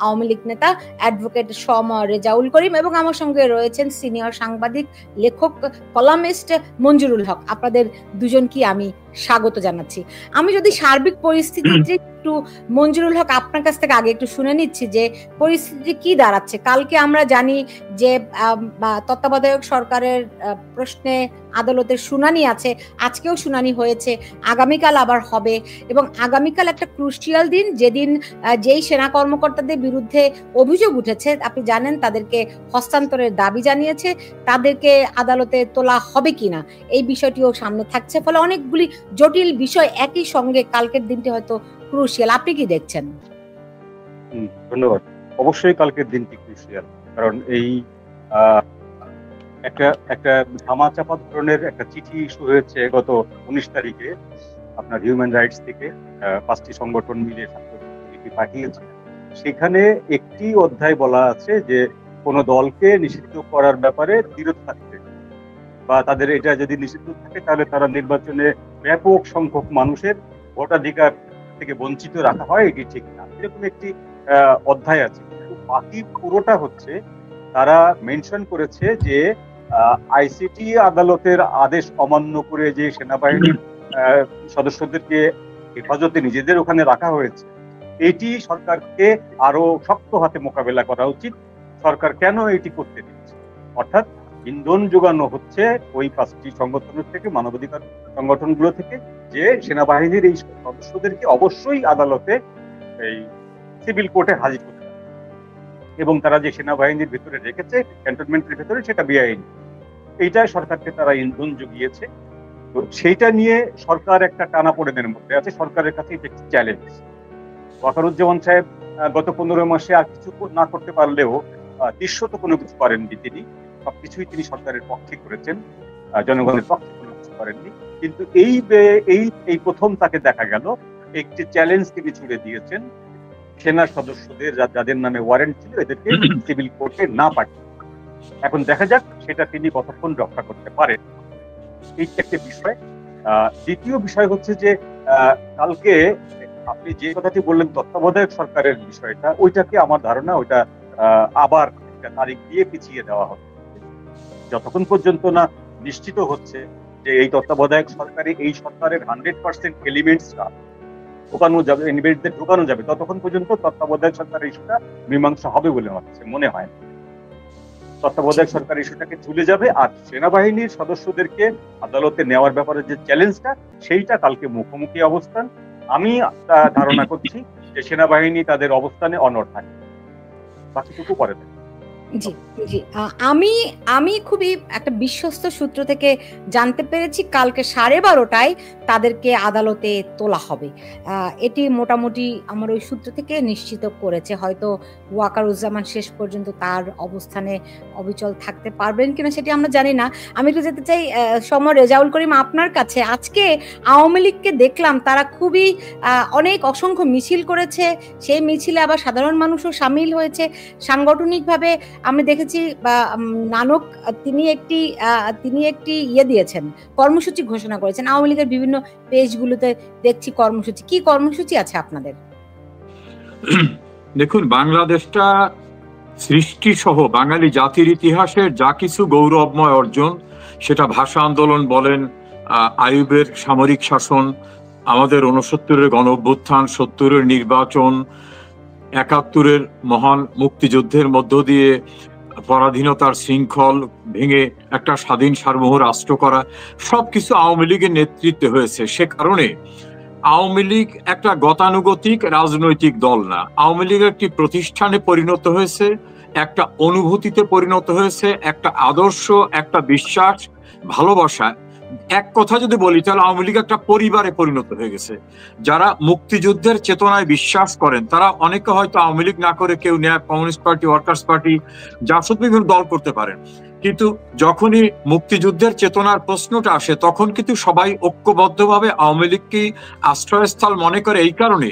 আওয়ামী লীগ নেতা অ্যাডভোকেট রেজাউল করিম, এবং আমার সঙ্গে রয়েছেন সিনিয়র সাংবাদিক, লেখক, কলামিস্ট মঞ্জুরুল হক। আপনাদের দুজনকে আমি স্বাগত জানাচ্ছি। আমি যদি সার্বিক পরিস্থিতি একটু মঞ্জুরুল হক আপনার কাছ থেকে আগে একটু শুনে নিচ্ছি যে পরিস্থিতি কি দাঁড়াচ্ছে। কালকে আমরা জানি যে তত্ত্বাবধায়ক সরকারের প্রশ্নে আদালতের শুনানি আছে, আজকেও শুনানি হয়েছে, আগামীকাল আবার হবে, এবং আগামীকাল একটা ক্রুশিয়াল দিন, যেদিন যেই সেনা কর্মকর্তাদের বিরুদ্ধে অভিযোগ উঠেছে, আপনি জানেন তাদেরকে হস্তান্তরের দাবি জানিয়েছে, তাদেরকে আদালতে তোলা হবে কিনা এই বিষয়টিও সামনে থাকছে। ফলে অনেকগুলি জটিল বিষয় একই সঙ্গে কালকের দিনটি হয়তো ক্রুশিয়াল। আপনি কি দেখছেন? ধন্যবাদ। অবশ্যই কালকের দিনটি ক্রুশিয়াল, কারণ এই একটা ধামাচাপা ধরনের একটা চিঠি ইস্যু হয়েছে গত 19 তারিখে আপনার হিউম্যান রাইটস থেকে। 5টি সংগঠন মিলে চিঠি পাঠিয়েছে। সেখানে একটি অধ্যায় বলা আছে যে কোনো দলকে নিষিদ্ধ করার ব্যাপারে বিরত থাকতে, বা তাদের এটা যদি নিষিদ্ধ থাকে তাহলে তারা নির্বাচনে ব্যাপক সংখ্যক মানুষের ভোটাধিকার থেকে বঞ্চিত রাখা হয়, এটি ঠিক না, এরকম একটি অধ্যায় আছে। কিন্তু বাকি পুরোটা হচ্ছে তারা মেনশন করেছে যে আইসিটি আদালতের আদেশ অমান্য করে যে সেনাবাহিনীর সদস্যদেরকে হেফাজতে নিজেদের ওখানে রাখা হয়েছে, এটি সরকারকে আরো শক্ত হাতে মোকাবেলা করা উচিত। সরকার কেন এটি করতে দিচ্ছে? অর্থাৎ ইন্ধন যোগানো হচ্ছে ওই 5টি সংগঠনের থেকে, মানবাধিকার সংগঠনগুলো থেকে, যে সেনাবাহিনীর এই সদস্যদেরকে অবশ্যই আদালতে এই সিভিল কোর্টে হাজির করতে হবে, এবং তারা যে সেনাবাহিনীর ভিতরে রেখেছে ক্যান্টনমেন্টের ভিতরে সেটা বেআইনি। এইটাই সরকারকে তারা ইন্ধন জুগিয়েছে। তো সেইটা নিয়ে সরকার একটা টানাপোড়েনের মধ্যে আছে। সরকারের কাছে এটা একটি চ্যালেঞ্জ। ওয়াকারুজ্জামান সাহেব গত 15 মাসে আর কিছু না করতে পারলেও দৃশ্যত কোনো কিছু করেননি। তিনি সবকিছুই তিনি সরকারের পক্ষে করেছেন, জনগণের পক্ষে কোনো কিছু করেননি। কিন্তু এই প্রথম তাকে দেখা গেল একটি চ্যালেঞ্জ তিনি ছুড়ে দিয়েছেন সেনা সদস্যদের, যাদের নামে ওয়ারেন্ট ছিল, এদেরকে সিভিল কোর্টে না পাঠিয়ে। এখন দেখা যাক সেটা তিনি কতক্ষণ রক্ষা করতে পারেন, এই একটা বিষয়। দ্বিতীয় বিষয় হচ্ছে যে কালকে আপনি যে কথাটি বললেন তত্ত্বাবধায়ক সরকারের বিষয়টা, ওইটাকে আমার ধারণা ওইটা আবার একটা তারিখ দিয়ে পিছিয়ে দেওয়া হবে, যতক্ষণ পর্যন্ত না নিশ্চিত হচ্ছে যে এই তত্ত্বাবধায়ক সরকারে এই সরকারের 100% এলিমেন্টসটা ঢোকানো যাবে, এলিমেন্টদের ঢোকানো যাবে, ততক্ষণ পর্যন্ত তত্ত্বাবধায়ক সরকারের ইস্যুটা মীমাংসা হবে বলে মনে হয়। তত্ত্বাবধায়ক সরকার ইস্যুটাকে চলে যাবে, আর সেনাবাহিনীর সদস্যদেরকে আদালতে নেওয়ার ব্যাপারে যে চ্যালেঞ্জটা, সেইটা কালকে মুখোমুখি অবস্থান। আমি ধারণা করছি যে সেনাবাহিনী তাদের অবস্থানে অনড় থাকে, বাকিটুকু পরে থাকে। জি জি, আমি খুবই একটা বিশ্বস্ত সূত্র থেকে জানতে পেরেছি কালকে 12:30টায় তাদেরকে আদালতে তোলা হবে। এটি মোটামুটি আমার ওই সূত্র থেকে নিশ্চিত করেছে। হয়তো ওয়াকারুজ্জামান শেষ পর্যন্ত তার অবস্থানে অবিচল থাকতে পারবেন কিনা সেটি আমরা জানি না। আমি একটু যেতে চাই রেজাউল করিম আপনার কাছে। আজকে আওয়ামী লীগকে দেখলাম তারা খুবই অনেক অসংখ্য মিছিল করেছে, সেই মিছিলে আবার সাধারণ মানুষও সামিল হয়েছে। সাংগঠনিকভাবে আমি দেখেছি নানক তিনি একটি দিয়েছেন, কর্মসূচি ঘোষণা করেছেন। আওয়ামী লীগের বিভিন্ন পেজগুলোতে দেখছি কর্মসূচি। কি কর্মসূচি আছে আপনাদের? দেখুন, বাংলাদেশটা সৃষ্টি সহ বাঙালি জাতির ইতিহাসের যা কিছু গৌরবময় অর্জন, সেটা ভাষা আন্দোলন বলেন, আইয়ুবের সামরিক শাসন, আমাদের 69-এর গণ অভ্যুত্থান, 70-এর নির্বাচন, 71-এর মহান মুক্তিযুদ্ধের মধ্য দিয়ে পরাধীনতার শৃঙ্খল ভেঙে একটা স্বাধীন সার্বভৌম রাষ্ট্র করা, সবকিছু আওয়ামী লীগের নেতৃত্বে হয়েছে। সে কারণে আওয়ামী লীগ একটা গতানুগতিক রাজনৈতিক দল না, আওয়ামী লীগ একটি প্রতিষ্ঠানে পরিণত হয়েছে, একটা অনুভূতিতে পরিণত হয়েছে, একটা আদর্শ, একটা বিশ্বাস, ভালোবাসা। এক কথা যদি বলি তাহলে আওয়ামী লীগ একটা পরিবারে পরিণত হয়ে গেছে। যারা মুক্তিযুদ্ধের চেতনায় বিশ্বাস করেন তারা অনেকে হয়তো আওয়ামী লীগ না করে কেউ ন্যায় communist party, workers party, Jasad বিভিন্ন দল করতে পারেন, কিন্তু যখনই মুক্তিযুদ্ধের চেতনার প্রশ্নটা আসে তখন কিন্তু সবাই ঐক্যবদ্ধভাবে আওয়ামী লীগকে আশ্রয়স্থল মনে করে। এই কারণে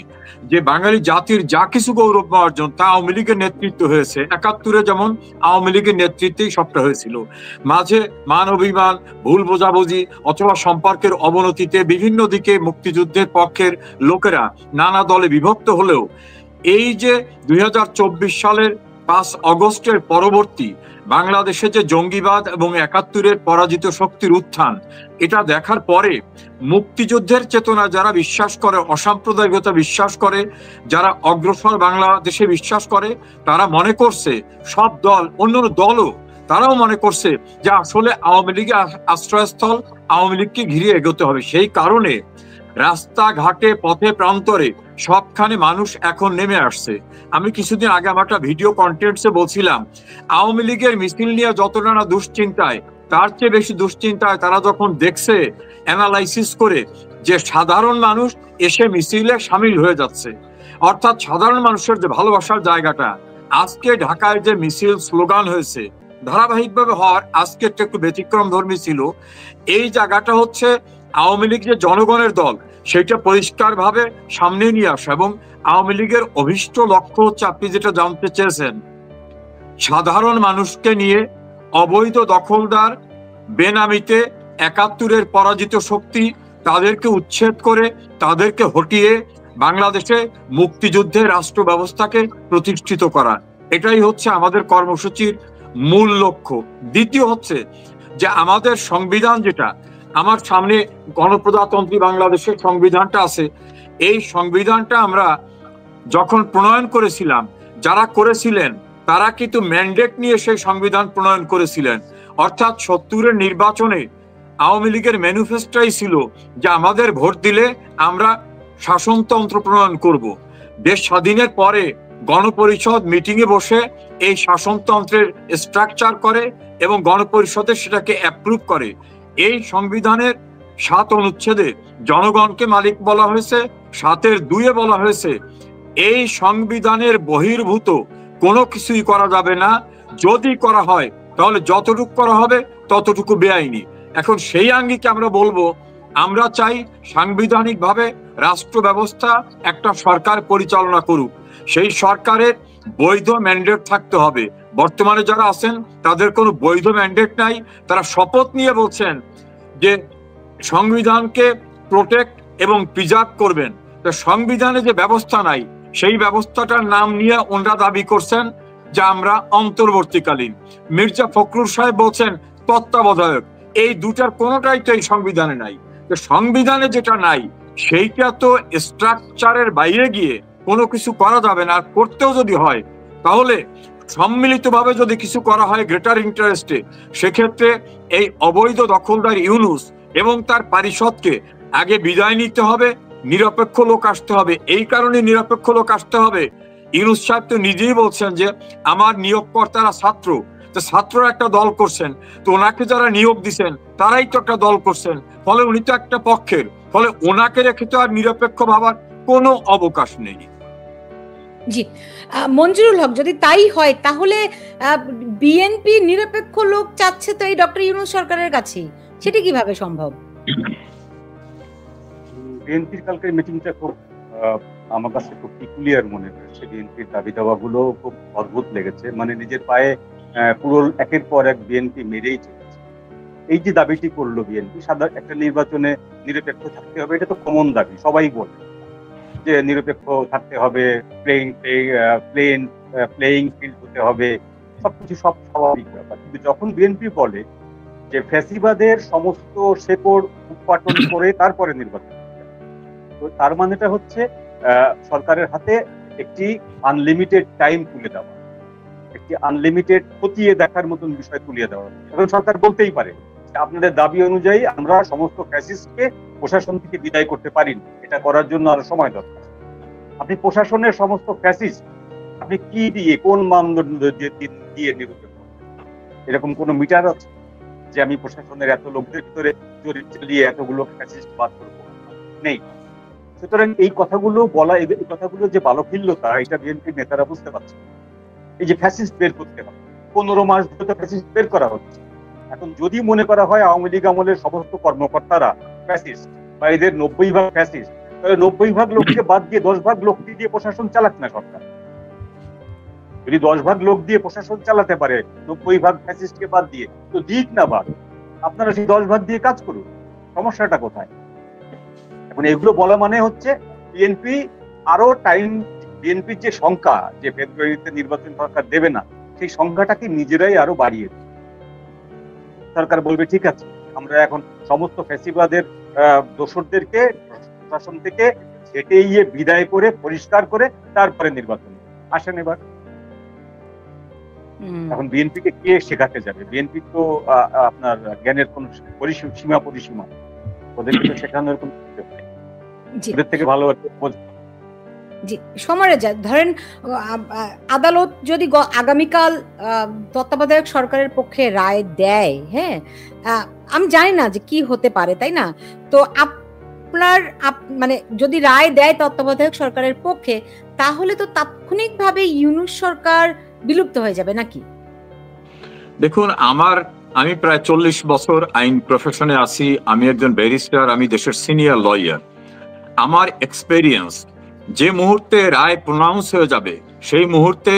যে বাঙালি জাতির যা কিছু গৌরব অর্জন তা আওয়ামী লীগের নেতৃত্ব হয়েছে। 71-এ যেমন আওয়ামী লীগের নেতৃত্বেই সবটা হয়েছিল। মাঝে মান অভিমান, ভুল বোঝাবুঝি অথবা সম্পর্কের অবনতিতে বিভিন্ন দিকে মুক্তিযুদ্ধের পক্ষের লোকেরা নানা দলে বিভক্ত হলেও এই যে 2024 সালের 5 অগস্টের পরবর্তী বাংলাদেশে যে জঙ্গিবাদ এবং 71-এর পরাজিত শক্তির উত্থান, এটা দেখার পরে মুক্তিযুদ্ধের চেতনা যারা বিশ্বাস করে, অসাম্প্রদায়িকতা বিশ্বাস করে, যারা অগ্রসর বাংলাদেশে বিশ্বাস করে, তারা মনে করছে, সব দল, অন্যান্য দলও তারাও মনে করছে যে আসলে আওয়ামী লীগের আশ্রয়স্থল, আওয়ামী লীগকে ঘিরে এগোতে হবে। সেই কারণে রাস্তাঘাটে, পথে প্রান্তরে সবখানে মানুষ এখন নেমে আসছে। আমি কিছুদিন আগে আমার একটা ভিডিও কন্টেন্টসে বলছিলাম, আওয়ামী লীগের মিছিল নিয়ে যতটা না দুশ্চিন্তায়, তার চেয়ে বেশি দুশ্চিন্তায় তারা যখন দেখছে, অ্যানালাইসিস করে, যে সাধারণ মানুষ এসে মিছিলে সামিল হয়ে যাচ্ছে, অর্থাৎ সাধারণ মানুষের যে ভালোবাসার জায়গাটা। আজকে ঢাকায় যে মিছিল স্লোগান হয়েছে, ধারাবাহিকভাবে হওয়ার, আজকে একটু ব্যতিক্রম ধর্মী ছিল। এই জায়গাটা হচ্ছে আওয়ামী লীগ যে জনগণের দল, সেটা পরিষ্কারভাবে সামনে নিয়ে আসা। এবং আওয়ামী লীগের অভিষ্ট লক্ষ্য হচ্ছে, আপনি যেটা জানতে চেয়েছেন, সাধারণ মানুষকে নিয়ে অবৈধ দখলদার, বেনামিতে 71-এর পরাজিত শক্তি, তাদেরকে উচ্ছেদ করে, তাদেরকে হটিয়ে বাংলাদেশে মুক্তিযুদ্ধের রাষ্ট্র ব্যবস্থাকে প্রতিষ্ঠিত করা। এটাই হচ্ছে আমাদের কর্মসূচির মূল লক্ষ্য। দ্বিতীয় হচ্ছে যে আমাদের সংবিধান, যেটা আমার সামনে গণপ্রজাতন্ত্রী বাংলাদেশের সংবিধানটা আছে, এই সংবিধানটা আমরা যখন প্রণয়ন করেছিলাম, যারা করেছিলেন তারা কিন্তু ম্যান্ডেট নিয়ে সেই সংবিধান প্রণয়ন করেছিলেন। অর্থাৎ 70-এর নির্বাচনে আওয়ামী লীগের ম্যানিফেস্টোই ছিল যে আমাদের ভোট দিলে আমরা শাসনতন্ত্র প্রণয়ন করব। দেশ স্বাধীনের পরে গণপরিষদ মিটিংয়ে বসে এই শাসনতন্ত্রের স্ট্রাকচার করে এবং গণপরিষদে সেটাকে অ্যাপ্রুভ করে। এই সংবিধানের 7 অনুচ্ছেদে জনগণকে মালিক বলা হয়েছে, 7-এর 2-এ বলা হয়েছে এই সংবিধানের বহির্ভূত কোনো কিছুই করা যাবে না, যদি করা হয় তাহলে যতটুকু করা হবে ততটুকু বেআইনি। এখন সেই আঙ্গিকে আমরা বলবো, আমরা চাই সাংবিধানিকভাবে রাষ্ট্র ব্যবস্থা একটা সরকার পরিচালনা করুক, সেই সরকারের বৈধ ম্যান্ডেট থাকতে হবে। বর্তমানে যারা আছেন তাদের কোনো বৈধ ম্যান্ডেট নাই, তারা শপথ নিয়ে বলছেন যে সংবিধানকে প্রোটেক্ট এবং প্রিজার্ভ করবেন। তো সংবিধানে যে ব্যবস্থা নাই, সেই ব্যবস্থাটার নাম নিয়ে ওনারা দাবি করছেন যে আমরা অন্তর্বর্তীকালীন। মির্জা ফখরুল সাহেব বলছেন তত্ত্বাবধায়ক। এই দুটার কোনোটাই তো এই সংবিধানে নাই। তো সংবিধানে যেটা নাই সেইটা তো স্ট্রাকচারের বাইরে গিয়ে কোনো কিছু করা যাবে না। আর করতেও যদি হয় তাহলে সম্মিলিতভাবে যদি কিছু করা হয় গ্রেটার ইন্টারেস্টে, সেক্ষেত্রে এই অবৈধ দখলদার ইউনূস এবং তার পারিষদকে আগে বিদায় নিতে হবে, নিরপেক্ষ লোক আসতে হবে। এই কারণে নিরপেক্ষ লোক আসতে হবে, ইউনূস সাহেব তো নিজেই বলছেন যে আমার নিয়োগকর্তারা ছাত্র, তো ছাত্ররা একটা দল করছেন, তো ওনাকে যারা নিয়োগ দিচ্ছেন তারাই তো একটা দল করছেন, ফলে উনি তো একটা পক্ষের, ফলে ওনাকে রেখে তো আর নিরপেক্ষ ভাবার কোনো অবকাশ নেই। জি, মঞ্জুরুল হক, যদি তাই হয় তাহলে বিএনপি নিরপেক্ষ লোক চাচ্ছে তো এই ডক্টর ইউনূস সরকারের কাছে, সেটা কিভাবে সম্ভব? বিএনপির কালকের মিটিংটা খুব আমার কাছে খুব পিকুলিয়ার মনে হয়েছে। বিএনপির দাবি দাওয়াগুলো খুব অদ্ভুত লেগেছে। মানে নিজের পায়ে পুরো একের পর এক বিএনপি মেরেই চলেছে। এই যে দাবিটি করলো বিএনপি, সাধারণ একটা নির্বাচনে নিরপেক্ষ থাকতে হবে, এটা তো কমন দাবি, সবাই বলে যে নিরপেক্ষ থাকতে হবে, প্লেইং ফিল্ড হতে হবে, সবকিছু সব স্বাভাবিক ব্যাপার। কিন্তু যখন বিএনপি বলে যে ফ্যাসিবাদের সমস্ত শেকড় উৎপাটন করে তারপরে নির্বাচন, তো তার মানেটা হচ্ছে সরকারের হাতে একটি আনলিমিটেড টাইম তুলে দেওয়া, একটি আনলিমিটেড খতিয়ে দেখার মতন বিষয় তুলিয়ে দেওয়া। এখন সরকার বলতেই পারে আপনাদের দাবি অনুযায়ী আমরা সমস্ত ফ্যাসিস্টকে প্রশাসন থেকে বিদায় করতে পারি না, এটা করার জন্য আরো সময় দরকার। আপনি প্রশাসনের সমস্ত ফ্যাসিস্ট আপনি কি দিয়ে, কোন মানদণ্ড দিয়ে নিরূপণ করেন? এরকম কোন মিটার আছে যে আমি প্রশাসনের এত লোকদের ভিতরে চালিয়ে এতগুলো ফ্যাসিস্ট বাদ করবো? নেই। সুতরাং এই কথাগুলো বলা, এই কথাগুলো যে বালখিল্যতা, এটা বিএনপির নেতারা বুঝতে পারছে। এই যে ফ্যাসিস্ট বের করতে হবে, 15 মাস ধরে ফ্যাসিস্ট বের করা হচ্ছে। এখন যদি মনে করা হয় আওয়ামী লীগ আমলের সমস্ত কর্মকর্তারা ফ্যাসিস্ট বা এদের 90% ফ্যাসিস্ট, তাহলে 90% লোককে বাদ দিয়ে 10% লোক দিয়ে প্রশাসন চালাক না সরকার। যদি 10% লোক দিয়ে প্রশাসন চালাতে পারে 90% ফ্যাসিস্টকে বাদ দিয়ে, তো দিক না বাদ, আপনারা সেই 10% দিয়ে কাজ করুন, সমস্যাটা কোথায়? এখন এগুলো বলা মানে হচ্ছে বিএনপি আরো টাইম বিএনপির যে সংখ্যা, যে ফেব্রুয়ারিতে নির্বাচন সরকার দেবে না, সেই সংখ্যাটাকে নিজেরাই আরো বাড়িয়ে দেবে। সরকার বলবে ঠিক আছে, আমরা এখন সমস্ত ফ্যাসিবাদের দোসরদেরকে প্রশাসন থেকে ছেটে বিদায় করে পরিষ্কার করে তারপরে নির্বাচন আসেন। এবার এখন বিএনপিকে কে শেখাতে যাবে? বিএনপি তো আপনার জ্ঞানের কোন সীমা পরিসীমা, ওদেরকে তো শেখানোর কোন ওদের থেকে ভালো জি সমরেজা, ধরেন আদালত যদি আগামীকাল তত্ত্বাবধায়ক সরকারের পক্ষে রায় দেয়, হ্যাঁ, আমি জানি না যে কি হতে পারে, তাই না? তো আপনার মানে যদি রায় দেয় তত্ত্বাবধায়ক সরকারের পক্ষে, তাহলে তো তাৎক্ষণিকভাবে ইউনূস সরকার বিলুপ্ত হয়ে যাবে নাকি? দেখুন, আমি প্রায় 40 বছর আইন প্রফেশনে আছি, আমি একজন ব্যারিস্টার, আমি দেশের সিনিয়র লয়ার। আমার এক্সপেরিয়েন্স, যে মুহূর্তে রায় প্রনাউন্স হয়ে যাবে সেই মুহূর্তে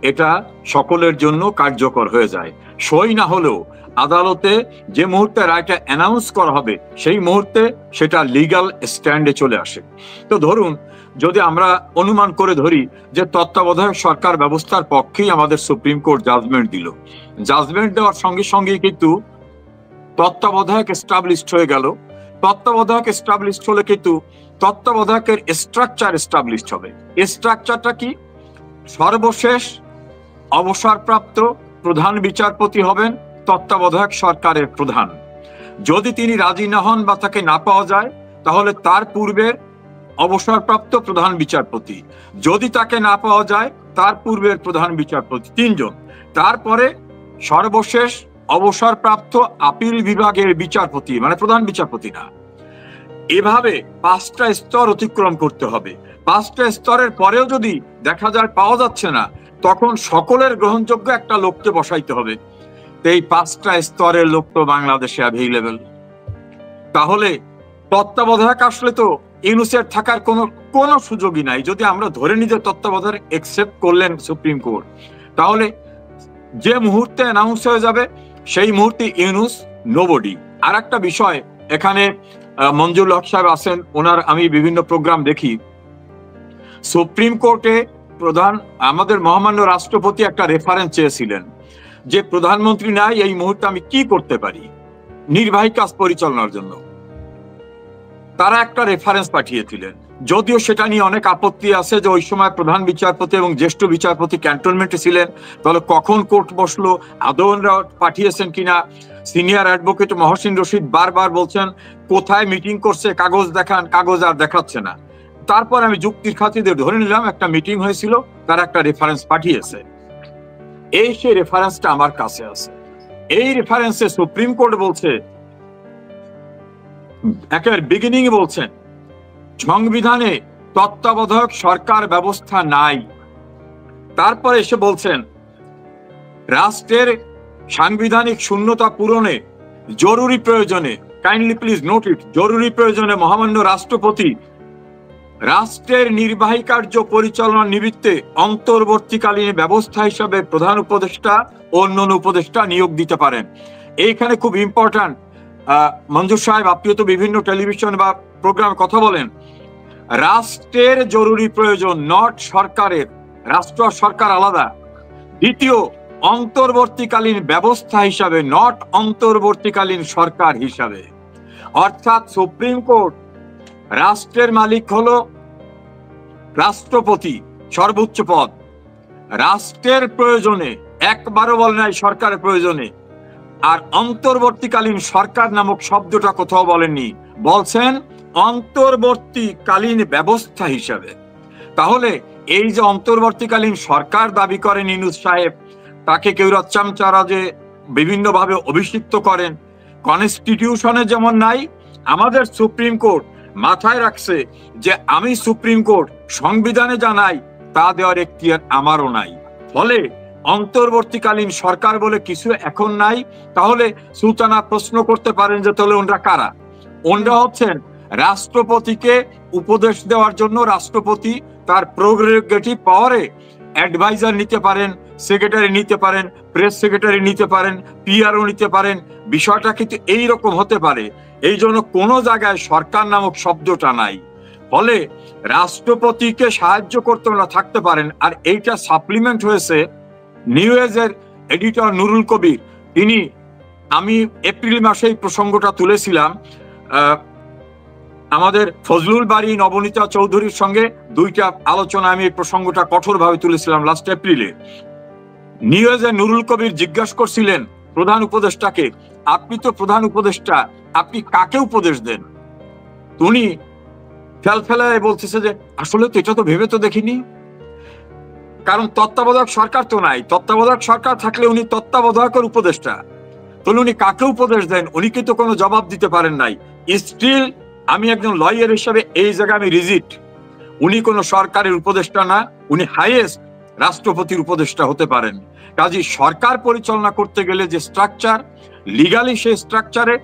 এটা সকলের জন্য কার্যকর হয়ে যায়। সই না হলেও আদালতে যে মুহূর্তে রায়টা অ্যানাউন্স করা হবে সেই মুহূর্তে সেটা লিগ্যাল স্ট্যান্ডে চলে আসে। তো ধরুন, যদি আমরা অনুমান করে ধরি যে তত্ত্বাবধায়ক সরকার ব্যবস্থার পক্ষেই আমাদের সুপ্রিম কোর্ট জাজমেন্ট দিল, জাজমেন্ট দেওয়ার সঙ্গে সঙ্গে কিন্তু তত্ত্বাবধায়ক এস্টাবলিশড হয়ে গেল। তত্ত্বাবধায়ক এস্টাবলিশড হলে কিন্তু তত্ত্বাবধায়কের স্ট্রাকচার এস্টাবলিশড হবে। স্ট্রাকচারটা কি? সর্বশেষ অবসরপ্রাপ্ত প্রধান বিচারপতি হবেন তত্ত্বাবধায়ক সরকারের প্রধান। যদি তিনি রাজি না হন বা তাকে না পাওয়া যায়, তাহলে তার পূর্বের অবসরপ্রাপ্ত প্রধান বিচারপতি, যদি তাকে না পাওয়া যায় তার পূর্বের প্রধান বিচারপতি, 3 জন। তারপরে সর্বশেষ অবসরপ্রাপ্ত আপিল বিভাগের বিচারপতি, মানে প্রধান বিচারপতি না। এভাবে 5টা স্তর অতিক্রম করতে হবে। 5টা স্তরের পরেও যদি দেখা যায় পাওয়া যাচ্ছে না, তখন সকলের গ্রহণযোগ্য একটা লোককে বসাইতে হবে। এই 5টা স্তরের লোক তো বাংলাদেশে অ্যাভেইলেবল। তাহলে তত্ত্বাবধায়ক আসলে তো ইউনূসের থাকার কোনো সুযোগই নাই। যদি আমরা ধরে নিই যে তত্ত্বাবধায়ক একসেপ্ট করলেন সুপ্রিম কোর্ট, তাহলে যে মুহূর্তে অ্যানাউন্স হয়ে যাবে সেই মুহূর্তে ইউনূস নোবডি। আর একটা বিষয়, এখানে মঞ্জুরুল হক সাহেব আছেন, ওনার আমি বিভিন্ন প্রোগ্রাম দেখি। সুপ্রিম কোর্টে আমাদের মহামান্য রাষ্ট্রপতি একটা রেফারেন্স চেয়েছিলেন যে প্রধানমন্ত্রী নাই, এই মুহূর্তে আমি কি করতে পারি নির্বাহী কাজ পরিচালনার জন্য। তারা একটা রেফারেন্স পাঠিয়েছিলেন, যদিও সেটা নিয়ে অনেক আপত্তি আছে যে ওই সময় প্রধান বিচারপতি এবং জ্যেষ্ঠ বিচারপতি ক্যান্টনমেন্টে ছিলেন, তাহলে কখন কোর্ট বসলো, আদৌ পাঠিয়েছেন কিনা। সিনিয়র অ্যাডভোকেট মহসিন রশিদ বারবার বলছেন কোথায় মিটিং করছে, কাগজ দেখান, কাগজ আর দেখাচ্ছে না। তারপর আমি যুক্তির খাতিরে ধরে নিলাম একটা মিটিং হয়েছিল, তারা একটা রেফারেন্স পাঠিয়েছে। এই সেই রেফারেন্সটা আমার কাছে আছে। এই রেফারেন্সে সুপ্রিম কোর্ট বলছে, একেবারে বিগিনিং বলছেন সংবিধানে তত্ত্বাবধায়ক সরকার ব্যবস্থা নাই। তারপরে এসে বলছেন রাষ্ট্রের সাংবিধানিক শূন্যতা পূরণে জরুরি প্রয়োজনে, কাইন্ডলি প্লিজ নোট ইট, জরুরি প্রয়োজনে মহামান্য রাষ্ট্রপতি রাষ্ট্রের নির্বাহী কার্য পরিচালনার নিমিত্তে অন্তর্বর্তীকালীন ব্যবস্থা হিসাবে প্রধান উপদেষ্টা ও অন্যান্য উপদেষ্টা নিয়োগ দিতে পারেন। এইখানে খুব ইম্পর্টেন্ট, মঞ্জুর সাহেব আপনিও তো বিভিন্ন টেলিভিশন বা প্রোগ্রামে কথা বলেন, রাষ্ট্রের জরুরি প্রয়োজন, নট সরকারের। রাষ্ট্র আর সরকার আলাদা। দ্বিতীয়, অন্তর্বর্তীকালীন ব্যবস্থা হিসাবে, নট অন্তর্বর্তীকালীন সরকার হিসাবে। অর্থাৎ সুপ্রিম কোর্ট, রাষ্ট্রের মালিক হলো রাষ্ট্রপতি, সর্বোচ্চ পদ। রাষ্ট্রের প্রয়োজনে, একবারও বলে নাই সরকারের প্রয়োজনে। আর অন্তর্বর্তীকালীন সরকার নামক শব্দটা কোথাও বলেননি, বলছেন অন্তর্বর্তীকালীন ব্যবস্থা হিসাবে। তাহলে এই যে অন্তর্বর্তীকালীন সরকার দাবি করেন ইউনূস সাহেব, তাকে কেউ চামচারাজে বিভিন্নভাবে অভিষিক্ত করেন। কনস্টিটিউশনে যেমন নাই, আমাদের সুপ্রিম কোর্ট মাথায় রাখছে যে আমি সুপ্রিম কোর্ট, সংবিধানে যা নাই তা দেওয়ার এখতিয়ার আমারও নাই। ফলে অন্তর্বর্তীকালীন সরকার বলে কিছু এখন নাই। তাহলে সুলতানা প্রশ্ন করতে পারেন যে তাহলে ওনরা কারা? ওনরা হচ্ছেন রাষ্ট্রপতিকে উপদেশ দেওয়ার জন্য, রাষ্ট্রপতি তার প্রেরোগেটিভ পাওয়ারে অ্যাডভাইজার নিতে পারেন, সেক্রেটারি নিতে পারেন, প্রেস সেক্রেটারি নিতে পারেন, পিআরও নিতে পারেন। বিষয়টা কিন্তু এইরকম হতে পারে। এই জন্য কোনো জায়গায় সরকার নামক শব্দটা নাই। ফলে রাষ্ট্রপতিকে সাহায্য করতে না থাকতে পারেন। আর এইটা সাপ্লিমেন্ট হয়েছে নিউ এজের এডিটর নুরুল কবির, তিনি, আমি এপ্রিল মাসে এই প্রসঙ্গটা তুলেছিলাম, আমাদের ফজলুল বারী নবনীতা চৌধুরীর সঙ্গে দুইটা আলোচনা আমি এই প্রসঙ্গটা কঠোরভাবে তুলেছিলাম লাস্ট এপ্রিলে। নিউ এজের নুরুল কবির জিজ্ঞাসা করছিলেন প্রধান উপদেষ্টাকে, আপনি তো প্রধান উপদেষ্টা, আপনি কাকে উপদেশ দেন? উনি ফেলায় বলতেছে যে আসলে তো এটা তো ভেবে তো দেখিনি, কারণ তত্ত্বাবধায়ক সরকার তো নাই, তত্ত্বাবধায়ক সরকার থাকলে উনি তত্ত্বাবধায়কের উপদেষ্টা, তাহলে উনি কাকে উপদেশ দেন? উনি কিন্তু কোনো জবাব দিতে পারেন নাই। স্টিল আমি একজন লয়ার হিসেবে এই জায়গায় আমি রিজিট, উনি কোনো সরকারের উপদেষ্টা না, উনি হাইয়েস্ট রাষ্ট্রপতির উপদেষ্টা হতে পারেন। কাজী সরকার পরিচালনা করতে গেলে যে স্ট্রাকচার, লিগালি সেই স্ট্রাকচারে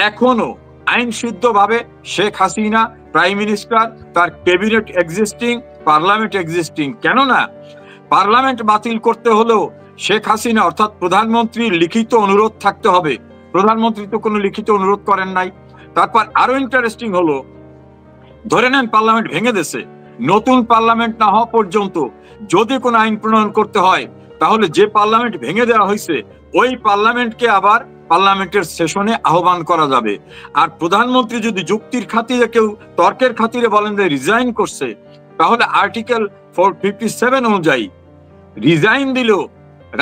এখনো আইন সিদ্ধভাবে শেখ হাসিনা প্রাইম মিনিস্টার, তার ক্যাবিনেট এক্সিস্টিং, পার্লামেন্ট এক্সিস্টিং। কেননা পার্লামেন্ট বাতিল করতে হলেও শেখ হাসিনা অর্থাৎ প্রধানমন্ত্রীর লিখিত অনুরোধ থাকতে হবে। প্রধানমন্ত্রী তো কোনো লিখিত অনুরোধ করেন নাই। তারপর আরো ইন্টারেস্টিং হলো, ধরে নেন পার্লামেন্ট ভেঙে দিয়েছে, নতুন পার্লামেন্ট না হওয়া পর্যন্ত যদি কোনো আইন প্রণয়ন করতে হয়, তাহলে যে পার্লামেন্ট ভেঙে দেওয়া হয়েছে ওই পার্লামেন্টকে আবার পার্লামেন্টের সেশনে আহ্বান করা যাবে। আর প্রধানমন্ত্রী যদি যুক্তির খাতিরে, কেউ তর্কের খাতিরে বলেন যে রিজাইন করছে, তাহলে আর্টিকেল 457 অনুযায়ী রিজাইন দিলেও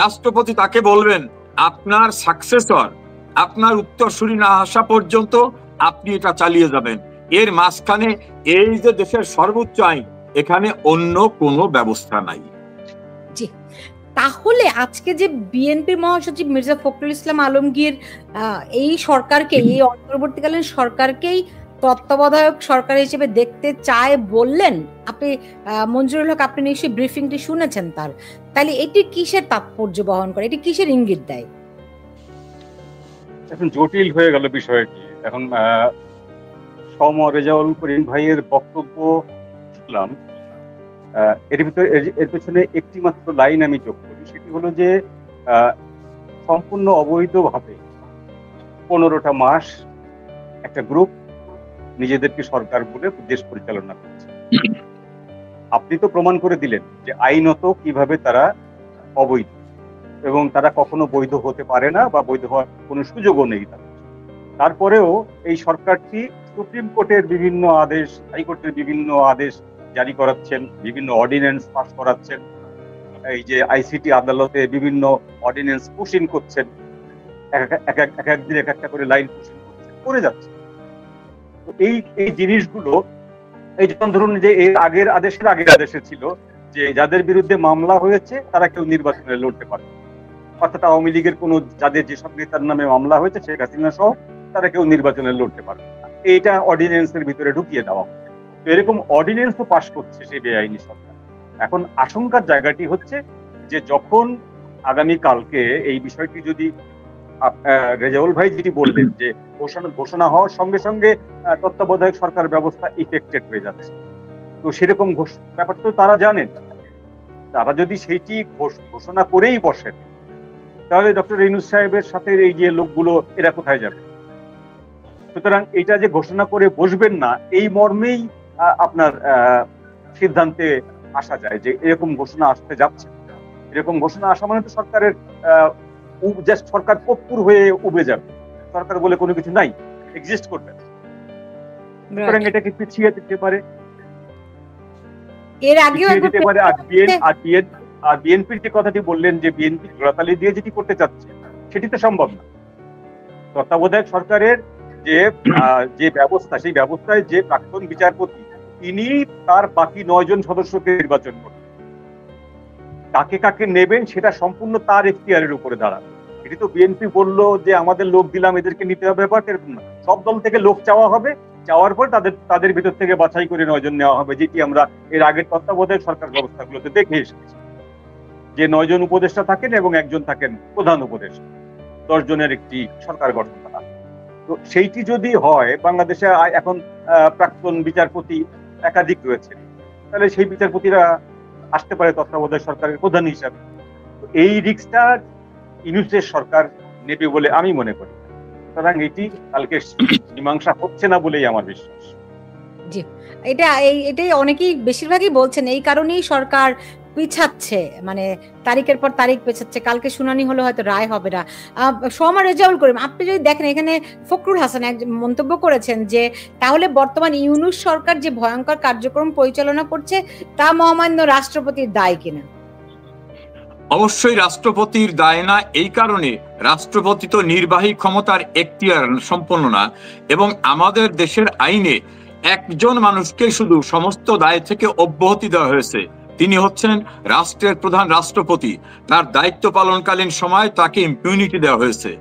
রাষ্ট্রপতি তাকে বলবেন আপনার সাকসেসর, আপনার উত্তরসূরি না আসা পর্যন্ত আপনি এটা চালিয়ে যাবেন। এর মাঝখানে এই যে দেশের সর্বোচ্চ আইন, এখানে অন্য কোনো ব্যবস্থা নাই। জি, তাহলে আজকে যে বিএনপির মহাসচিব মির্জা ফখরুল ইসলাম আলমগীর এই সরকারকে, এই অন্তর্বর্তীকালীন সরকারকেই তত্ত্বাবধায়ক সরকার হিসেবে দেখতে চায় বললেন, আপনি মঞ্জুরুল হক, আপনি নিশ্চয়ই ব্রিফিংটি শুনেছেন তার, তাহলে এটি কিসের তাৎপর্য বহন করে, এটি কিসের ইঙ্গিত দেয়? এখন জটিল হয়ে গেল বিষয়টি। এখন রেজাউল করিম ভাইয়ের বক্তব্য শুনলাম, এর পেছনে একটি মাত্র লাইন আমি যোগ করি, সেটি হলো যে সম্পূর্ণ অবৈধভাবে 15টা মাস একটা গ্রুপ নিজেদেরকে সরকার বলে দেশ পরিচালনা করছে। আপনি তো প্রমাণ করে দিলেন যে আইনত কিভাবে তারা অবৈধ, এবং তারা কখনো বৈধ হতে পারে না বা বৈধ হওয়ার কোনো সুযোগও নেই তাদের। তারপরেও এই সরকারটি সুপ্রিম কোর্টের বিভিন্ন আদেশ, হাইকোর্টের বিভিন্ন আদেশ জারি করাচ্ছেন, বিভিন্ন অর্ডিন্যান্স পাস করাচ্ছেন, এই যে আইসিটি আদালতে বিভিন্ন অর্ডিন্যান্স পুশিং করছেন, এক একদিন এক একটা করে লাইন পুশিং করে যাচ্ছে। তো এই জিনিসগুলো, এই যেমন ধরুন যে এর আগের আদেশে ছিল যে যাদের বিরুদ্ধে মামলা হয়েছে তারা কেউ নির্বাচনে লড়তে পারে, অর্থাৎ আওয়ামী লীগের কোনো যাদের যেসব নেতার নামে মামলা হয়েছে, শেখ হাসিনা সহ, তারা কেউ নির্বাচনে লড়তে পারে। এইটা অর্ডিন্যান্সের ভিতরে ঢুকিয়ে দেওয়া। তো এরকম অর্ডিন্যান্সও পাশ করছে সেই বেআইনি সরকার। এখন আশঙ্কার জায়গাটি হচ্ছে যে যখন আগামী কালকে এই বিষয়টি যদি রেজাউল ভাই যেটি বললেন যে ঘোষণা হওয়ার সঙ্গে সঙ্গে তত্ত্বাবধায়ক সরকার ব্যবস্থা ইফেক্টেড হয়ে যাচ্ছে, তো সেরকম ব্যাপারটা তো তারা জানেন। তারা যদি সেইটি ঘোষণা করেই বসেন, তাহলে ডক্টর ইউনূস সাহেবের সাথে এই যে লোকগুলো, এরা কোথায় যাবে? সুতরাং এটা যে ঘোষণা করে বসবেন না, এই মর্মেই আপনার সিদ্ধান্তে আসা যায় যে এরকম ঘোষণা আসতে যাচ্ছে। এরকম ঘোষণা আসা মানে তো সরকারের জাস্ট সরকার পপুর হয়ে উবে যাবে, সরকার বলে কোনো কিছু নাই, এক্সিস্ট করবে। সুতরাং এটাকে পিছিয়ে দিতে পারে, এর আগেও দিতে পারে। আর বিএনপির যে কথাটি বললেন যে বিএনপি জোড়াতালি দিয়ে যেটি করতে চাচ্ছে, সেটি তো সম্ভব না। তত্ত্বাবধায়ক সরকারের যে ব্যবস্থা, সেই ব্যবস্থায় যে প্রাক্তন বিচারপতি, তিনি তার বাকি 9 জন সদস্যকে নির্বাচন করবেন। কাকে কাকে নেবেন সেটা সম্পূর্ণ তার এখতিয়ারের উপরে দাঁড়াবে। এটি তো বিএনপি বললো যে আমাদের লোক দিলাম, এদেরকে নিতে হবে, ব্যাপারটা এরকম না। সব দল থেকে লোক চাওয়া হবে, চাওয়ার পর তাদের ভিতর থেকে বাছাই করে 9 জন নেওয়া হবে, যেটি আমরা এর আগের তত্ত্বাবধায়ক সরকার ব্যবস্থাগুলোতে দেখে এসেছি, যে 9 জন উপদেষ্টা থাকেন এবং একজন থাকেন প্রধান উপদেষ্টা, 10 জনের একটি সরকার গঠন করা। তো সেইটি যদি হয়, বাংলাদেশে এখন প্রাক্তন বিচারপতি একাধিক রয়েছে, তাহলে সেই বিচারপতিরা আসতে পারে তত্ত্বাবধায়ক সরকারের প্রধান হিসাবে। তো এই রিস্কটা ইউনূসের সরকার নেবে বলে আমি মনে করি। সুতরাং এটি কালকে মীমাংসা হচ্ছে না বলেই আমার বিশ্বাস। জি, এটাই অনেকেই বেশিরভাগই বলছেন, এই কারণেই সরকার পিছাচ্ছে, মানে তারিখের পর তারিখ পেছাচ্ছে। কালকে শুনানি হলো, হয়তো রায় হবে না। সোমা রেজাউল করিম, আপনি যদি দেখেন এখানে ফখরুল হাসান এক মন্তব্য করেছেন যে তাহলে বর্তমান ইউনূস সরকার যে ভয়ঙ্কর কার্যক্রম পরিচালনা করছে তা মহামান্য রাষ্ট্রপতির দায় কিনা। অবশ্যই রাষ্ট্রপতির দায় না, এই কারণে রাষ্ট্রপতি তো নির্বাহী ক্ষমতার এখতিয়ার সম্পন্ন না, এবং আমাদের দেশের আইনে একজন মানুষকে শুধু সমস্ত দায় থেকে অব্যাহতি দেওয়া হয়েছে, তিনি হচ্ছেন রাষ্ট্রের প্রধান রাষ্ট্রপতি। তার দায়িত্ব পালনকালীন সময় তাকে ইম্পিউনিটি দেওয়া হয়েছে,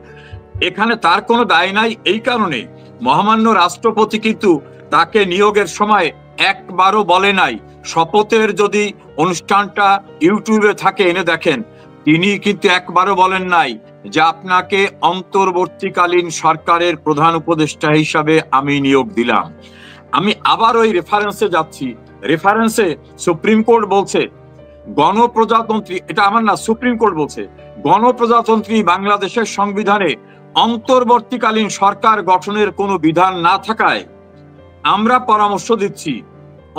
এখানে তার কোনো দায় নাই। এই কারণে মহামান্য রাষ্ট্রপতি কিন্তু তাকে নিয়োগের সময় একবারও বলে নাই, শপথের যদি অনুষ্ঠানটা ইউটিউবে থাকে এনে দেখেন, তিনি কিন্তু একবারও বলেন নাই যে আপনাকে অন্তর্বর্তীকালীন সরকারের প্রধান উপদেষ্টা হিসাবে আমি নিয়োগ দিলাম। আমি আবার ওই রেফারেন্সে যাচ্ছি, রেফারেন্সে সুপ্রিম কোর্ট বলছে গণপ্রজাতন্ত্রী, এটা আমার না, সুপ্রিম কোর্ট বলছে গণপ্রজাতন্ত্রী বাংলাদেশের সংবিধানে অন্তর্বর্তীকালীন সরকার গঠনের কোনো বিধান না থাকায় আমরা পরামর্শ দিচ্ছি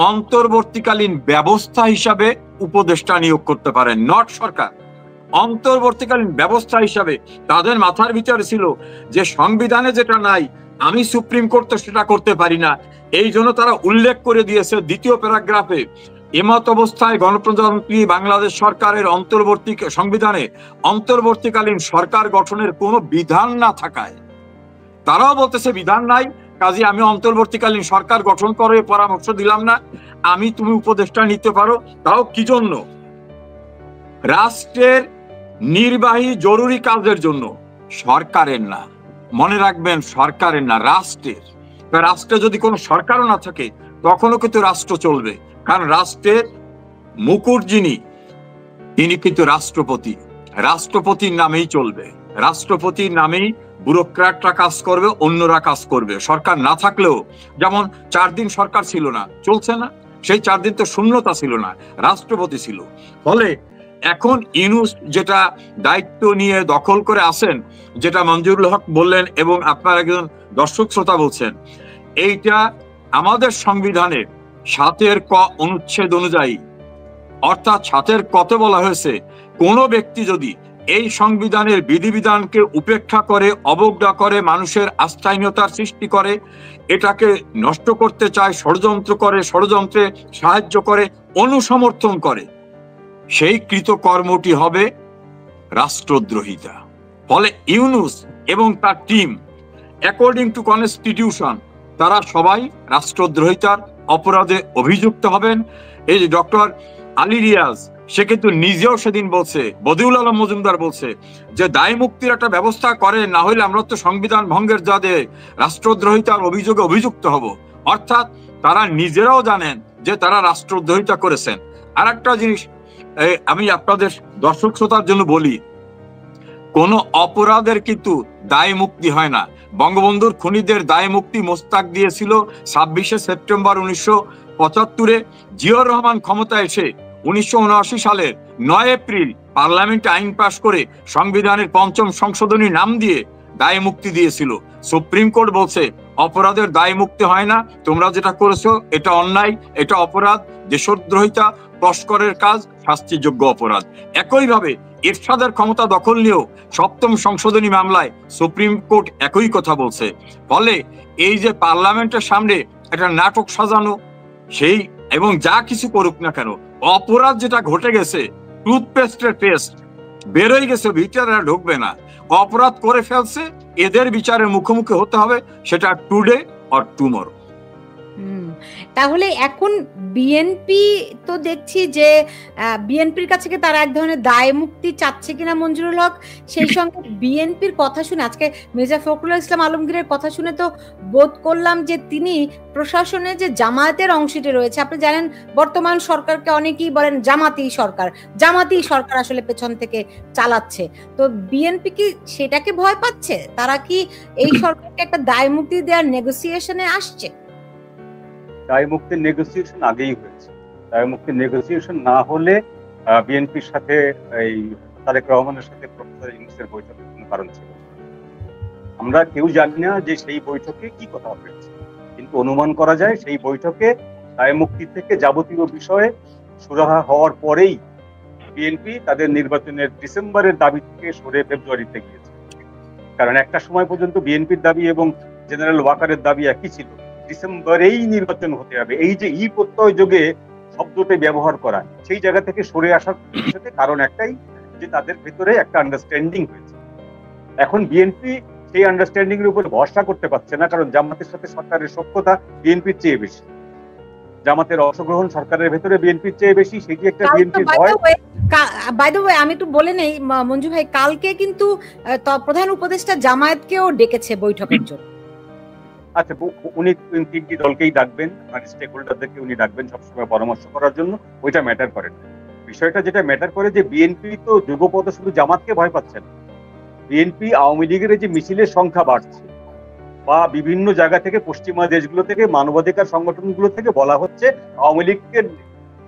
অন্তর্বর্তীকালীন ব্যবস্থা হিসাবে উপদেষ্টা নিয়োগ করতে পারেন, নট সরকার। অন্তর্বর্তীকালীন ব্যবস্থা হিসাবে তাদের মাথার ভিতরে ছিল যে সংবিধানে যেটা নাই আমি সুপ্রিম কোর্ট তো সেটা করতে পারি না, এই জন্য তারা উল্লেখ করে দিয়েছে দ্বিতীয় প্যারাগ্রাফে, এমত অবস্থায় গণপ্রজাতন্ত্রী বাংলাদেশ সরকারের সংবিধানে অন্তর্বর্তীকালীন সরকার গঠনের কোনো বিধান না থাকায়, তারাও বলতেছে বিধান নাই, কাজে আমি অন্তর্বর্তীকালীন সরকার গঠন করে পরামর্শ দিলাম না, তুমি উপদেষ্টা নিতে পারো। তাও কি জন্য? রাষ্ট্রের নির্বাহী জরুরি কাজের জন্য, সরকারের না, মনে রাখবেন, সরকারের না, রাষ্ট্রের। রাষ্ট্রে যদি কোনো সরকারও না থাকে তখনও কিন্তু রাষ্ট্র চলবে, কারণ রাষ্ট্রের মুকুট যিনি, তিনি কিন্তু রাষ্ট্রপতি, রাষ্ট্রপতির নামেই চলবে, রাষ্ট্রপতির নামেই ব্যুরোক্র্যাটরা কাজ করবে, অন্যরা কাজ করবে। সরকার না থাকলেও, যেমন 4 দিন সরকার ছিল না, চলছে না, সেই 4 দিন তো শূন্যতা ছিল না, রাষ্ট্রপতি ছিল। ফলে এখন ইউনূস যেটা দায়িত্ব নিয়ে দখল করে আসেন, যেটা মঞ্জুরুল হক বললেন এবং আপনার একজন দর্শক শ্রোতা বলছেন, এইটা আমাদের সংবিধানে 7 ক অনুচ্ছেদ অনুযায়ী, অর্থাৎ 7 কতে বলা হয়েছে কোন ব্যক্তি যদি এই সংবিধানের বিধিবিধানকে উপেক্ষা করে, অবজ্ঞা করে, মানুষের আস্থাহীনতার সৃষ্টি করে, এটাকে নষ্ট করতে চায়, ষড়যন্ত্র করে, ষড়যন্ত্রে সাহায্য করে, অনুসমর্থন করে, সেই কৃতকর্মটি হবে রাষ্ট্রদ্রোহিতা। ফলে ইউনূস এবং তার টিম অ্যাকর্ডিং টু কনস্টিটিউশন তারা সবাই রাষ্ট্রদ্রোহিতার অপরাধে অভিযুক্ত হবেন। এই যে ডক্টর আলী রিয়াজ, সে কিন্তু নিজেও সেদিন বলছে, বদিউল আলম মজুমদার বলছে যে দায় মুক্তির একটা ব্যবস্থা করে, না হলে আমরা তো সংবিধান ভঙ্গের জাদে রাষ্ট্রদ্রোহিতার অভিযোগে অভিযুক্ত হব। অর্থাৎ তারা নিজেরাও জানেন যে তারা রাষ্ট্রদ্রোহিতা করেছেন। আর একটা জিনিস আমি আপনাদের দর্শক শ্রোতার জন্য বলি, কোন অপরাধের কিন্তু দায় মুক্তি হয় না। বঙ্গবন্ধুর খুনিদের দায় মুক্তি মোস্তাক দিয়েছিল 26শে সেপ্টেম্বর 1975-এ। জিয়াউর রহমান ক্ষমতা এসে 1979 সালের 9 এপ্রিল পার্লামেন্টে আইন পাশ করে সংবিধানের 5ম সংশোধনী নাম দিয়ে দায় মুক্তি দিয়েছিল। সুপ্রিম কোর্ট বলছে অপরাধের দায় মুক্তি হয় না, তোমরা যেটা করেছো এটা অন্যায়, এটা অপরাধ, দেশদ্রোহিতা, তস্করের কাজ, শাস্তিযোগ্য অপরাধ। একইভাবে এরশাদের ক্ষমতা দখল নিয়েও 7ম সংশোধনী মামলায় সুপ্রিম কোর্ট একই কথা বলছে। ফলে এই যে পার্লামেন্টের সামনে একটা নাটক সাজানো, সেই এবং যা কিছু করুক না কেন, অপরাধ যেটা ঘটে গেছে, টুথপেস্টের পেস্ট বেরোয় গেছে, ভিতরে ঢুকবে না, অপরাধ করে ফেলছে, এদের বিচারের মুখোমুখি হতে হবে, সেটা টুডে অর টুমরো। তাহলে এখন বিএনপি তো দেখছি যে বিএনপির কাছে তারা এক ধরনের দায় মুক্তি চাচ্ছে কিনা মঞ্জুরুল হক, সেই সঙ্গে বিএনপির কথা শুনে, আজকে মির্জা ফখরুল ইসলাম আলমগীরের কথা শুনে তো বোধ করলাম যে তিনি প্রশাসনে যে জামায়াতের অংশটি রয়েছে, আপনি জানেন বর্তমান সরকারকে অনেকেই বলেন জামাতি সরকার আসলে পেছন থেকে চালাচ্ছে, তো বিএনপি কি সেটাকে ভয় পাচ্ছে? তারা কি এই সরকারকে একটা দায় মুক্তি দেওয়ার নেগোসিয়েশনে আসছে? দায় মুক্তির নেগোসিয়েশন আগেই হয়েছে। দায় মুক্তির নেগোসিয়েশন না হলে বিএনপির সাথে এই তারেক রহমানের সাথে প্রফেসর ইউনূসের বৈঠকের কোনো কারণ ছিল। আমরা কেউ জানি না যে সেই বৈঠকে কি কথা হয়েছে। কিন্তু অনুমান করা যায় সেই বৈঠকে দায় মুক্তি থেকে যাবতীয় বিষয়ে সুরাহা হওয়ার পরেই বিএনপি তাদের নির্বাচনের ডিসেম্বরের দাবি থেকে সরে ফেব্রুয়ারিতে গিয়েছে। কারণ একটা সময় পর্যন্ত বিএনপির দাবি এবং জেনারেল ওয়াকারের দাবি একই ছিল, ডিসেম্বরেই নির্বাচন হতে হবে। এই যে প্রত্যয় যোগে শব্দটি ব্যবহার করা, সেই জায়গা থেকে সরে আসার পিছনে কারণ একটাই, যে তাদের ভেতরে একটা আন্ডারস্ট্যান্ডিং হয়েছে। এখন বিএনপি সেই আন্ডারস্ট্যান্ডিং এর উপর ভরসা করতে পারছে না, কারণ জামাতের সাথে সরকারের সখ্যতা বিএনপির চেয়ে বেশি, জামাতের অংশগ্রহণ সরকারের ভেতরে বিএনপির চেয়ে বেশি, সেটি একটা বিএনপির ভয়। বাই দ্য ওয়ে আমি একটু বলে নেই মঞ্জু ভাই, কালকে কিন্তু প্রধান উপদেষ্টা জামায়াতকেও ডেকেছে বৈঠকের জন্য। আচ্ছা, উনি তিনটি দলকেই ডাকবেন, স্টেক হোল্ডারদেরকে উনি ডাকবেন সবসময় পরামর্শ করার জন্য, ওইটা ম্যাটার করে না। বিষয়টা যেটা ম্যাটার করে যে বিএনপি তো যুগপথ শুধু জামাতকে ভয় পাচ্ছে না, বিএনপি আওয়ামী লীগের যে মিছিলের সংখ্যা বাড়ছে বা বিভিন্ন জায়গা থেকে পশ্চিমা দেশগুলো থেকে মানবাধিকার সংগঠনগুলো থেকে বলা হচ্ছে আওয়ামী লীগকে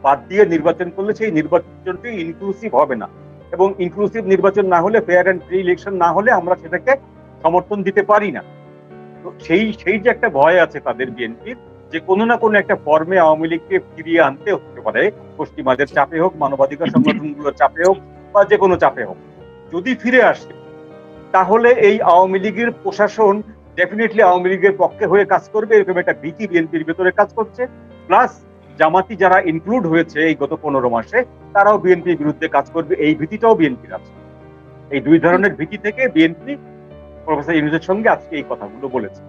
বাদ দিয়ে নির্বাচন করলে সেই নির্বাচনটি ইনক্লুসিভ হবে না, এবং ইনক্লুসিভ নির্বাচন না হলে, ফেয়ার অ্যান্ড ফ্রি ইলেকশন না হলে আমরা সেটাকে সমর্থন দিতে পারি না। তো সেই যে একটা ভয় আছে তাদের বিএনপির, যে কোনো না কোনো একটা ফর্মে আওয়ামী লীগকে ফিরিয়ে আনতে হতে পারে, পশ্চিমাদের চাপে হোক, মানবাধিকার সংগঠনগুলোর চাপে হোক, বা যে কোনো চাপে হোক। যদি ফিরে আসে তাহলে এই আওয়ামী লীগের প্রশাসন ডেফিনেটলি আওয়ামী লীগের পক্ষে হয়ে কাজ করবে, এরকম একটা ভীতি বিএনপির ভেতরে কাজ করছে। প্লাস জামাতি যারা ইনক্লুড হয়েছে এই গত 15 মাসে, তারাও বিএনপির বিরুদ্ধে কাজ করবে, এই ভীতিটাও বিএনপির আছে। এই দুই ধরনের ভীতি থেকে বিএনপি প্রফেসর ইউনূসের সঙ্গে আজকে এই কথাগুলো বলেছে।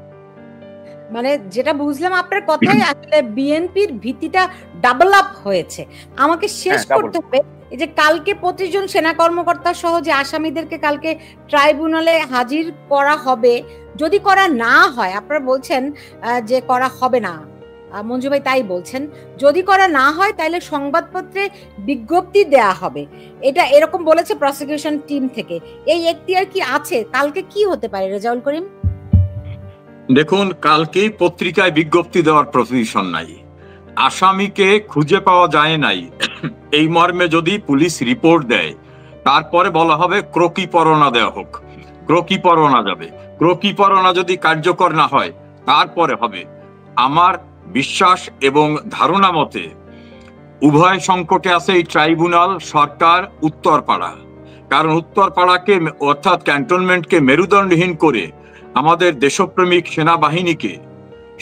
মানে যেটা বুঝলাম আপনার কথাই, আসলে বিএনপির ভীতিটা ডাবল আপ হয়েছে। আমাকে শেষ করতে হবে, এই যে কালকে 25 জন সেনা কর্মকর্তা সহ যে আসামিদেরকে কালকে ট্রাইব্যুনালে হাজির করা হবে, যদি করা না হয়, আপনারা বলছেন যে করা হবে না, মঞ্জু ভাই তাই বলছেন, যদি করা না হয় তাহলে সংবাদপত্রে বিজ্ঞপ্তি দেয়া হবে, এটা এরকম বলেছে প্রসিকিউশন টিম থেকে। এই এখতিয়ার কি আছে? কালকে কি হতে পারে রেজাউল করিম? দেখুন, কালকেই পত্রিকায় বিজ্ঞপ্তি দেওয়ার প্রভিশন নাই, আসামিকে খুঁজে পাওয়া যায় নাই এই মর্মে যদি পুলিশ রিপোর্ট দেয়, তারপরে বলা হবে ক্রোকি পরোয়ানা দেওয়া হোক, ক্রোকি পরোয়ানা যাবে। ক্রোকি পরোয়ানা যদি কার্যকর না হয় তারপরে হবে। আমার বিশ্বাস এবং ধারণা মতে উভয় সংকটে আছে এই ট্রাইব্যুনাল, সরকার, উত্তরপাড়া। কারণ উত্তরপাড়াকে অর্থাৎ ক্যান্টনমেন্টকে মেরুদণ্ডহীন করে আমাদের দেশপ্রেমিক সেনাবাহিনীকে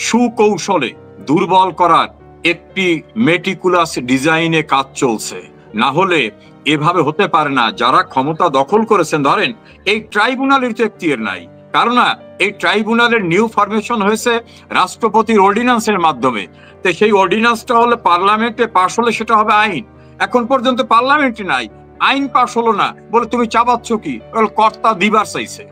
সুকৌশলে দুর্বল করার একটি মেটিকুলাস ডিজাইনে কাজ চলছে। না হলে এভাবে হতে পারে না। যারা ক্ষমতা দখল করেছেন, ধরেন এই ট্রাইব্যুনালের তো এখতিয়ার নাই, কারণ না এই ট্রাইব্যুনালের নিউ ফরমেশন হয়েছে রাষ্ট্রপতির অর্ডিন্যান্সের মাধ্যমে। তো সেই অর্ডিন্যান্সটা হলে পার্লামেন্টে পাশ হলে সেটা হবে আইন। এখন পর্যন্ত পার্লামেন্টে নাই, আইন পাশ হলো না বলে তুমি চাবাচ্ছ কি? কর্তা দিবার চাইছে,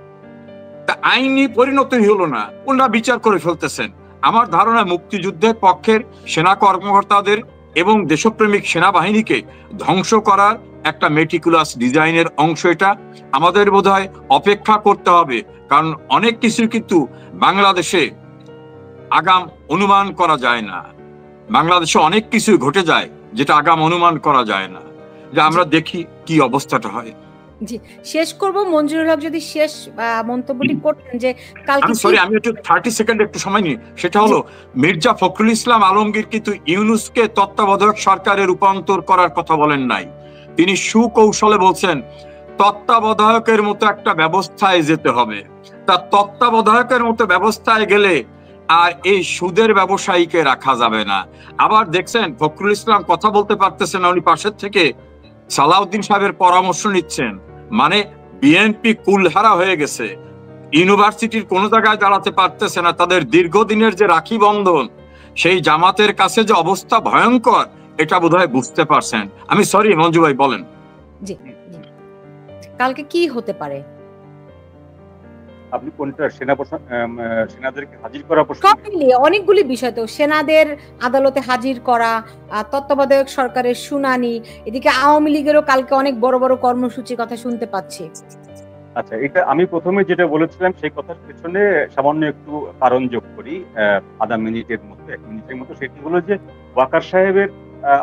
তা আইনি পরিণতি হলো না, ওনারা বিচার করে ফেলতেছেন। আমার ধারণা মুক্তিযুদ্ধের পক্ষের সেনা কর্মকর্তাদের এবং দেশপ্রেমিক সেনাবাহিনীকে ধ্বংস করার একটা মেটিকুলাস ডিজাইনের অংশ এটা। আমাদের বোধহয় অপেক্ষা করতে হবে, কারণ অনেক কিছু কিন্তু বাংলাদেশে আগাম অনুমান করা যায় না। বাংলাদেশে অনেক কিছু ঘটে যায় যেটা আগাম অনুমান করা যায় না, যে আমরা দেখি কি অবস্থাটা হয়। জি, শেষ করব। মঞ্জুরুল হক যদি শেষ মন্তব্যটি করতেন যে কালকে, আমি একটু 30 সেকেন্ড একটু সময় নিই। সেটা হলো মির্জা ফখরুল ইসলাম আলমগীর কিন্তু ইউনূসকে তত্ত্বাবধায়ক সরকারে রূপান্তর করার কথা বলেন নাই। তিনি সুকৌশলে বলছেন তত্ত্বাবধায়কের মতো একটা ব্যবস্থায় যেতে হবে। তা তত্ত্বাবধায়কের মতো ব্যবস্থায় গেলে আর এই সুদের ব্যবসায়ীকে রাখা যাবে না। আবার দেখছেন ফখরুল ইসলাম কথা বলতে পারতেছেন না, উনি পাশের থেকে সালাউদ্দিন সাহেবের পরামর্শ নিচ্ছেন। মানে বিএনপি কুলহারা হয়ে গেছে, ইউনিভার্সিটির কোন জায়গায় দাঁড়াতে পারতেছে না। তাদের দীর্ঘদিনের যে রাখি বন্ধন, সেই জামাতের কাছে যে অবস্থা ভয়ঙ্কর, এটা বোধহয় বুঝতে পারছেন। আমি সরি মঞ্জু ভাই, বলেন। জি, কালকে কি হতে পারে? আপনি কোনটা সেনাদেরকে হাজির করা প্রশ্ন? অনেকগুলি বিষয় তো, সেনাদের আদালতে হাজির করা, তত্ত্বাবধায়ক সরকারের শুনানি, এদিকে আওয়ামী লীগেরও কালকে অনেক বড় বড় কর্মসূচির কথা শুনতে পাচ্ছি। আচ্ছা, এটা আমি প্রথমে যেটা বলেছিলাম সেই কথার পেছনে সামান্য একটু কারণ যোগ করি, আধা মিনিটের মতো, 1 মিনিটের মতো। সেটি হলো যে ওয়াকার সাহেবের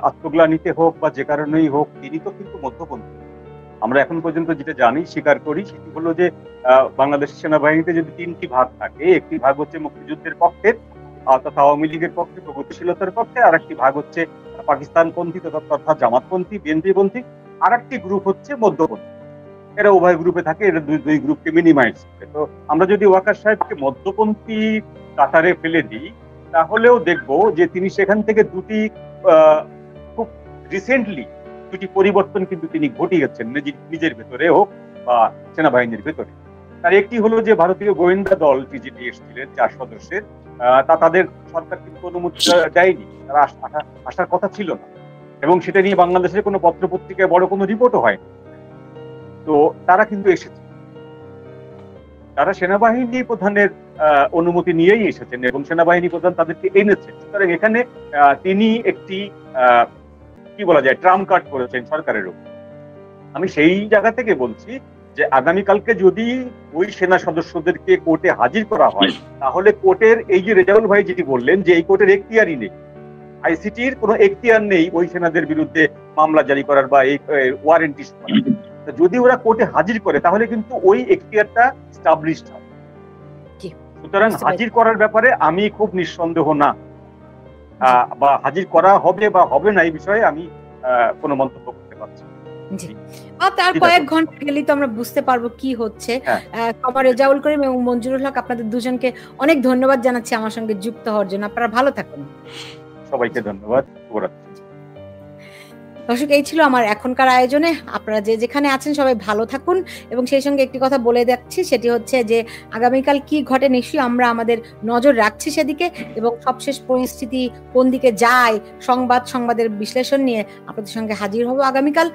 আত্মগ্লানিতে হোক বা যে কারণেই হোক, তিনি তো কিন্তু মধ্যপন্থী। আমরা এখন পর্যন্ত যেটা জানি, স্বীকার করি, সেটি হলো যে বাংলাদেশ সেনাবাহিনীতে যদি 3টি ভাগ থাকে, একটি ভাগ হচ্ছে মুক্তিযুদ্ধের পক্ষের, তথা আওয়ামী লীগের পক্ষে, প্রগতিশীলতার পক্ষে, আর একটি ভাগ হচ্ছে পাকিস্তানপন্থী তথা জামাতপন্থী, বিএনপিপন্থী, আর একটি গ্রুপ হচ্ছে মধ্যপন্থী। এরা উভয় গ্রুপে থাকে, এরা দুই গ্রুপকে মিনিমাইজ করে। তো আমরা যদি ওয়াকার সাহেবকে মধ্যপন্থী কাতারে ফেলে দিই, তাহলেও দেখবো যে তিনি সেখান থেকে খুব রিসেন্টলি দুটি পরিবর্তন কিন্তু তিনি ঘটিয়েছেন নিজের ভেতরে হোক বা সেনাবাহিনীর ভেতরে। তার একটি হলো যে ভারতীয় গোয়েন্দা দলটি যেটি এসেছিলেন 4 সদস্যের, তাদের সরকার কিন্তু অনুমতি দেয়নি, তারা আসার কথা ছিল না, এবং সেটা নিয়ে বাংলাদেশের কোনো পত্রপত্রিকায় বড় কোনো রিপোর্টও হয়। তো তারা কিন্তু এসেছে, তারা সেনাবাহিনী প্রধানের অনুমতি নিয়েই এসেছেন এবং সেনাবাহিনী প্রধান তাদেরকে এনেছেন। সুতরাং এখানে তিনি একটি কি বলা যায় ট্রাম্প কার্ড করেছেন সরকারের উপর। আমি সেই জায়গা থেকে বলছি যে আগামীকালকে যদি ওই সেনা সদস্যদেরকে কোর্টে হাজির করা হয়, তাহলে কোর্টের এই যে রেজাউল ভাই যেটি বললেন যে এই কোর্টের এখতিয়ারই নেই, আইসিটির কোনো এখতিয়ার নেই ওই সেনাদের বিরুদ্ধে মামলা জারি করার বা এই ওয়ারেন্টি করার। যদি ওরা কোর্টে হাজির করে তাহলে কিন্তু ওই এখতিয়ারটা স্টাবলিশড হয়। সুতরাং হাজির করার ব্যাপারে আমি খুব নিঃসন্দেহ না, বা হাজির করা হবে বা হবে না এই বিষয়ে আমি কোনো মন্তব্য করতে পারছি। তার কয়েক ঘন্টা গেলেই তো আমরা বুঝতে পারবো কি হচ্ছে। আমার রেজাউল করিম এবং মঞ্জুরুল হক, আপনাদের দুজনকে অনেক ধন্যবাদ জানাচ্ছি আমার সঙ্গে যুক্ত হওয়ার জন্য। আপনারা ভালো থাকুন। সবাইকে ধন্যবাদ। দর্শক, এই ছিল আমার এখনকার আয়োজনে। আপনারা যে যেখানে আছেন সবাই ভালো থাকুন, এবং সেই সঙ্গে একটি কথা বলে যাচ্ছি, সেটি হচ্ছে যে আগামীকাল কি ঘটে নিশ্চয়ই আমরা আমাদের নজর রাখছি সেদিকে, এবং সবশেষ পরিস্থিতি কোন দিকে যায় সংবাদের বিশ্লেষণ নিয়ে আপনাদের সঙ্গে হাজির হব আগামীকাল।